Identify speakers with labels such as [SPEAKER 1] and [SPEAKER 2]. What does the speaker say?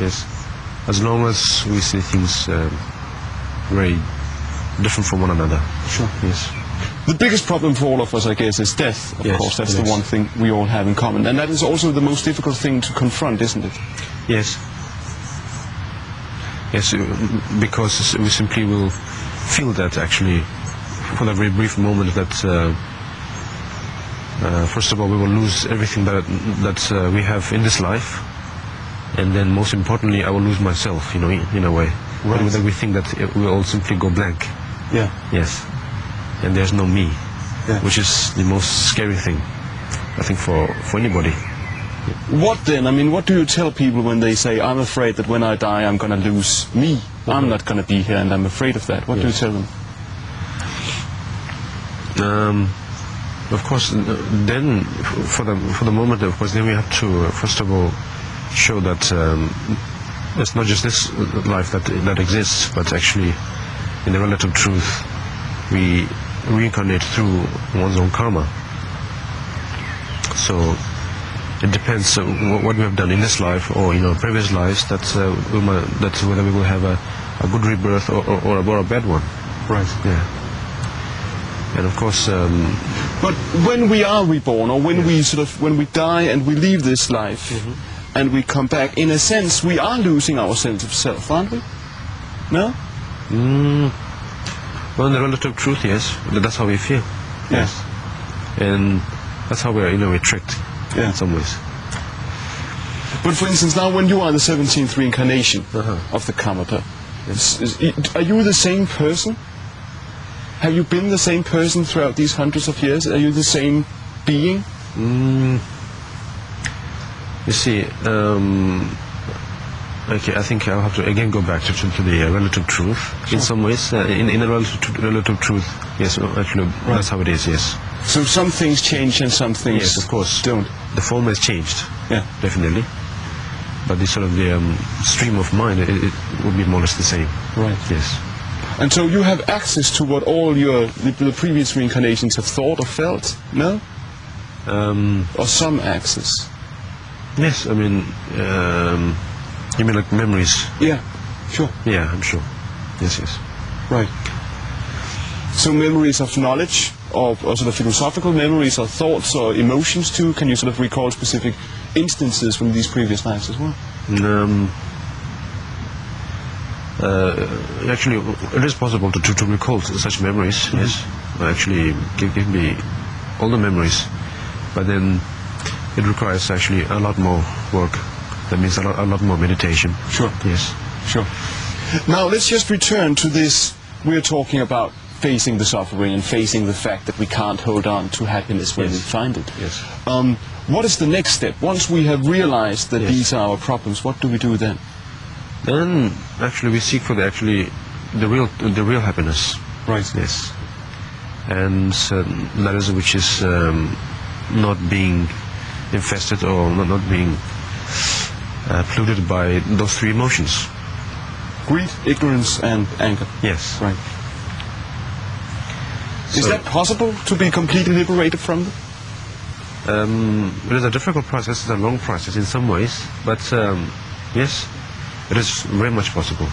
[SPEAKER 1] Yes. As long as we see things very different from one another.
[SPEAKER 2] Sure.
[SPEAKER 1] Yes.
[SPEAKER 2] The biggest problem for all of us, I guess, is death, of course. That's the one thing we all have in common. And that is also the most difficult thing to confront, isn't it?
[SPEAKER 1] Yes. Yes, because we simply will feel that, actually, for a very brief moment, that first of all we will lose everything that we have in this life, and then most importantly I will lose myself, in a way. Right. That we think that it will all simply go blank.
[SPEAKER 2] Yeah.
[SPEAKER 1] Yes. And there's no me,
[SPEAKER 2] yeah.
[SPEAKER 1] Which is the most scary thing, I think, for anybody.
[SPEAKER 2] What then? I mean, what do you tell people when they say, I'm afraid that when I die I'm going to lose me? I'm not going to be here and I'm afraid of that. What do you tell them?
[SPEAKER 1] Of course, then, for the moment, of course, then we have to, first of all, show that it's not just this life that exists, but actually, in the relative truth, we reincarnate through one's own karma. So it depends what we have done in this life or previous lives. That's whether we will have a good rebirth or a bad one.
[SPEAKER 2] Right.
[SPEAKER 1] Yeah. And of course.
[SPEAKER 2] But when we are reborn, or when when we die and we leave this life, and we come back, in a sense, we are losing our sense of self, aren't we? No.
[SPEAKER 1] Well, in the relative truth, yes. That's how we feel. Yes. And that's how we're tricked in some ways.
[SPEAKER 2] But for instance, now when you are the 17th reincarnation of the Karmapa, are you the same person? Have you been the same person throughout these hundreds of years? Are you the same being?
[SPEAKER 1] You see, okay, I think I'll have to again go back to the relative truth. Sure. In some ways, in the relative truth, yes, actually, that's how it is, yes.
[SPEAKER 2] So some things change and some things,
[SPEAKER 1] yes, of course,
[SPEAKER 2] don't.
[SPEAKER 1] The form has changed,
[SPEAKER 2] yeah,
[SPEAKER 1] definitely. But the sort of the stream of mind, it will be more or less the same.
[SPEAKER 2] Right.
[SPEAKER 1] Yes.
[SPEAKER 2] And so you have access to what all the previous reincarnations have thought or felt, no? Or some access?
[SPEAKER 1] Yes, I mean, you mean like memories?
[SPEAKER 2] Yeah, sure.
[SPEAKER 1] Yeah, I'm sure. Yes, yes.
[SPEAKER 2] Right. So memories of knowledge, or sort of philosophical memories, or thoughts, or emotions too? Can you sort of recall specific instances from these previous lives as well?
[SPEAKER 1] Actually, it is possible to recall such memories, yes. Actually, give me all the memories, but then it requires actually a lot more work. That means a lot more meditation.
[SPEAKER 2] Sure.
[SPEAKER 1] Yes.
[SPEAKER 2] Sure. Now let's just return to this. We're talking about facing the suffering and facing the fact that we can't hold on to happiness when we find it.
[SPEAKER 1] Yes.
[SPEAKER 2] What is the next step? Once we have realized that these are our problems, what do we do then?
[SPEAKER 1] Then actually we seek for the real happiness.
[SPEAKER 2] Right.
[SPEAKER 1] Yes. And that is which is not being infested or not being polluted by those three emotions.
[SPEAKER 2] Greed, ignorance, and anger.
[SPEAKER 1] Yes.
[SPEAKER 2] Right. Is that possible, to be completely liberated from them?
[SPEAKER 1] It is a difficult process, it's a long process in some ways, but yes, it is very much possible.